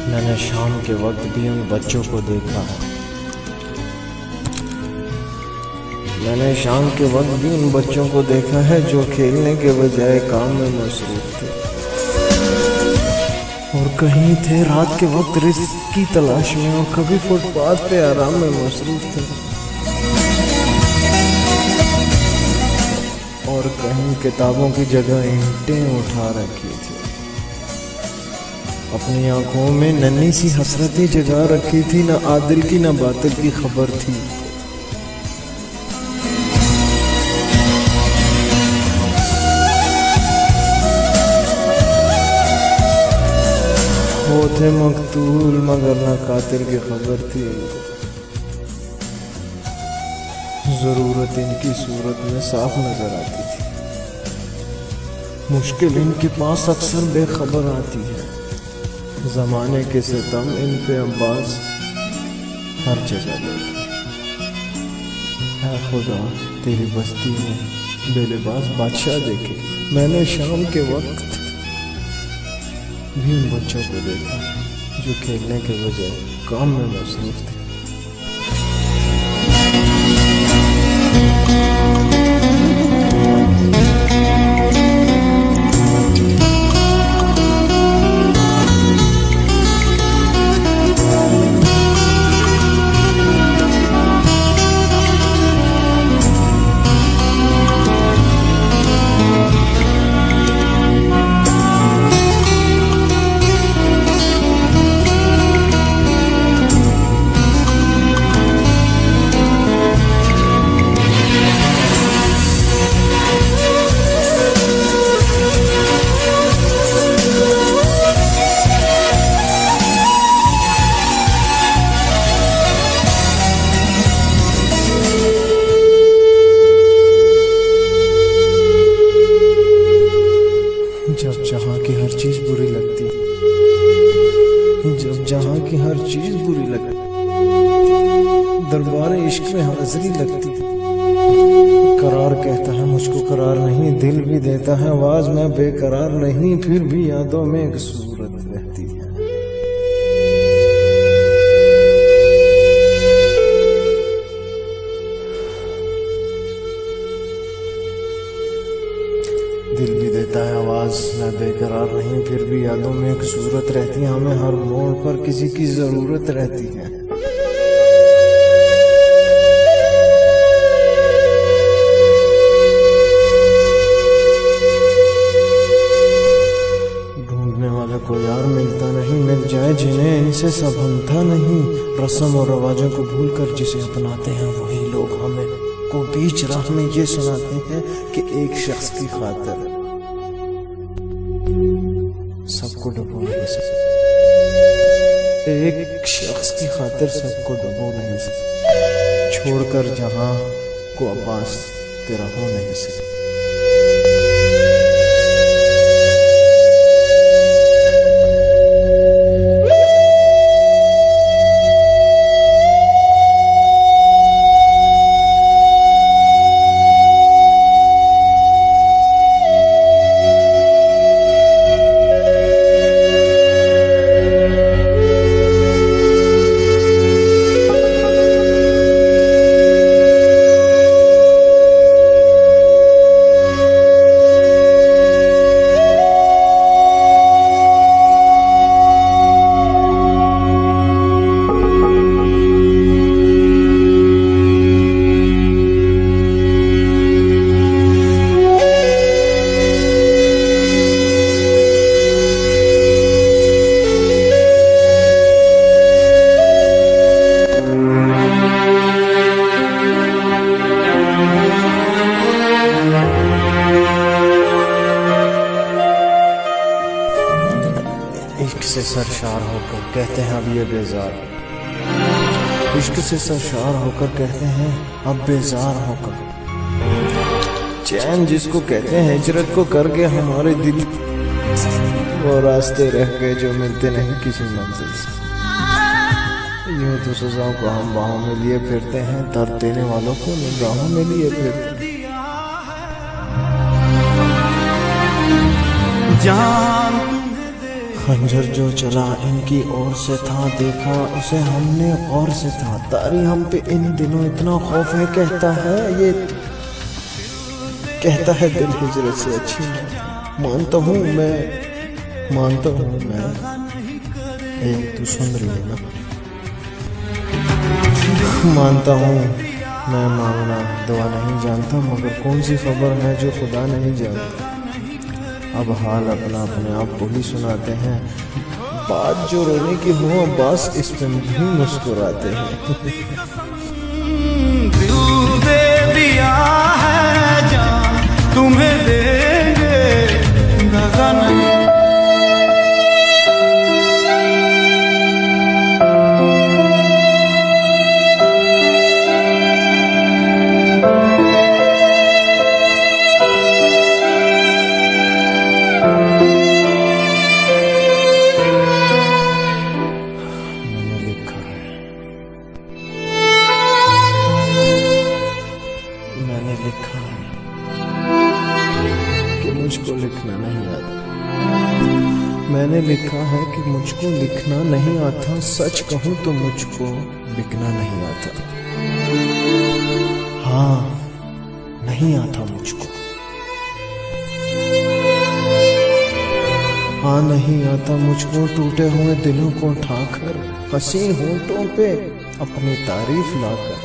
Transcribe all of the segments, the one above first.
मैंने शाम के वक्त भी उन बच्चों को देखा है। मैंने शाम के वक्त भी उन बच्चों को देखा है जो खेलने के बजाय काम में मसरूफ थे और कहीं थे रात के वक्त रिस्क की तलाश में और कभी फुटपाथ पे आराम में मसरूफ थे और कहीं किताबों की जगह ईंटें उठा रखी थी। अपनी आंखों में नन्ही सी हसरतें जगा रखी थी। न आदिल की न बातिल की खबर थी। वो थे मकतूल मगर न कातिल की खबर थी। जरूरत इनकी सूरत में साफ नजर आती थी। मुश्किल इनके पास अक्सर बेखबर आती है। जमाने के सितम इन पे अब्बास हर जगह देखे। है खुदा तेरी बस्ती में बेलिबास बादशाह देखे। मैंने शाम के वक्त भी उन बच्चों को देखा जो खेलने के बजाय काम में मसरूफ थे। जब जहाँ की हर चीज बुरी लगती, जब जहाँ की हर चीज बुरी लगती, दरबार इश्क में हाजिरी लगती। करार कहता है मुझको करार नहीं, दिल भी देता है आवाज मैं बेकरार नहीं, फिर भी यादों में एक सूरत रहती है। दिल भी देता है आवाज मैं बेकरार नहीं, फिर भी यादों में एक सूरत रहती है। हमें हर मोड़ पर किसी की जरूरत रहती है। ढूंढने वाले को यार मिलता नहीं, मिल जाए जिन्हें इनसे सबंता नहीं। रस्म और रवाजों को भूलकर जिसे अपनाते हैं वही लोग हमें को बीच राह में ये सुनाते हैं कि एक शख्स की खातिर सबको डुबो नहीं सकते। एक शख्स की खातिर सबको डुबो नहीं सकते। छोड़कर जहां को अब्बास तेरा हो नहीं सकता। होकर कहते हैं अब ये बेजार, इश्क से सरशार होकर कहते हैं अब बेजार होकर। चैन जिसको कहते हैं हिजरत को करके हमारे दिल, वो रास्ते रह गए जो मिलते नहीं किसी मंजिल से। यूं तो सजाओं को हम बाहों में लिए फिरते हैं, दर्द देने वालों को निगाहों में लिए फिरते हैं। खंजर जो चला इनकी ओर से था, देखा उसे हमने गौर से था। तारी हम पे इन दिनों इतना खौफ है, कहता है दिल हिजरत से अच्छी है। मानता हूँ मैं तू सुन रही है ना? मानता हूँ मैं मांगना दुआ नहीं जानता, मगर कौन सी खबर है जो खुदा नहीं जानता। अब हाल अपना अपने आप को ही सुनाते हैं, बात जो रोने की हो बस इस पे भी मुस्कुराते हैं। दिल दे दिया है जान तुम्हें देंगे दगा नहीं। मैंने लिखा है कि मुझको लिखना नहीं आता। मैंने लिखा है कि मुझको लिखना नहीं आता। सच कहूं तो मुझको लिखना नहीं आता। हाँ, नहीं आता मुझको। हाँ, नहीं आता मुझको टूटे हुए दिलों को उठाकर, हंसी होंठों पे अपनी तारीफ लाकर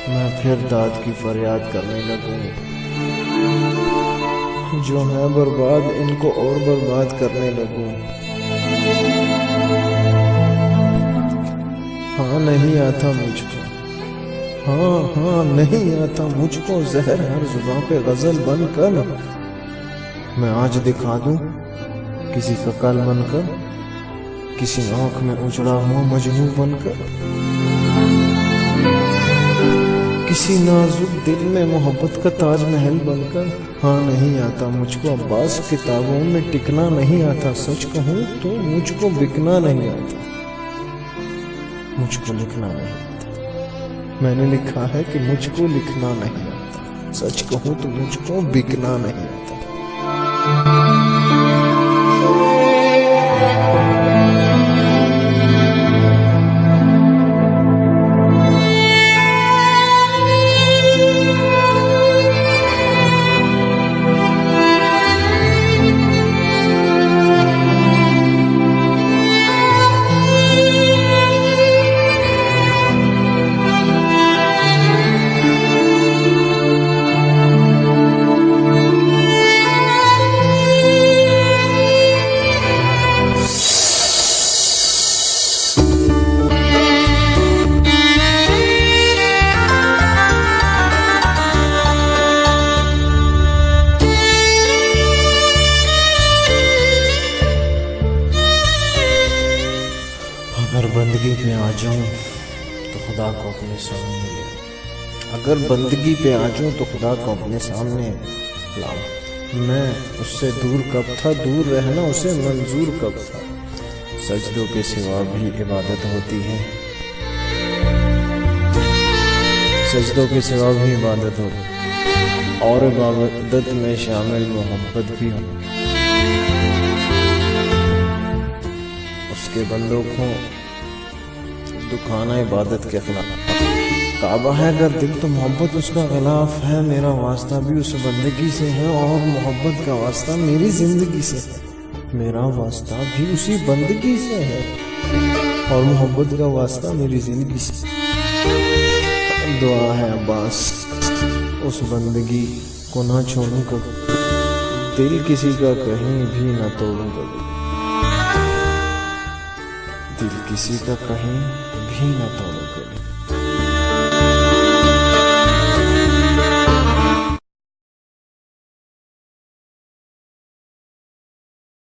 मैं फिर दाद की फरियाद करने लगूं। जो है बर्बाद इनको और बर्बाद करने लगूं। हाँ, नहीं आता मुझको। हाँ, नहीं आता मुझको। जहर हर जुबान पे गजल बनकर मैं आज दिखा दूं किसी का कल बनकर, किसी आंख में उजड़ा हुआ मजनू बनकर, किसी नाजुक दिल में मोहब्बत का ताजमहल बनकर। हाँ, नहीं आता मुझको अब्बास किताबों में टिकना नहीं आता। सच कहूँ तो मुझको बिकना नहीं आता। मुझको लिखना नहीं आता। मैंने लिखा है कि मुझको लिखना नहीं आता। सच कहूँ तो मुझको बिकना नहीं आता। अगर बंदगी पे आ जाऊं तो खुदा को अपने सामने ले। अगर बंदगी पे आ जाऊं तो खुदा को अपने सामने लाऊं। मैं उससे दूर कब था, दूर रहना उसे मंजूर कब था। सजदों के सिवा भी इबादत होती है। सजदों के सिवा भी इबादत होती है और इबादत में शामिल मोहब्बत भी हो। उसके बंदों को दुखाना इबादत के खिलाफ। काबा है अगर दिल तो मोहब्बत उसका खिलाफ है। मेरा वास्ता भी उस बंदगी से है और मोहब्बत का वास्ता मेरी जिंदगी से है। मेरा वास्ता भी उसी बंदगी से है और मोहब्बत का वास्ता मेरी जिंदगी से। दुआ है अब्बास उस बंदगी को ना छोड़ूं कभी, दिल किसी का कहीं भी ना तोड़ूं कभी। दिल किसी का कहीं भी ना तोड़ूं कभी।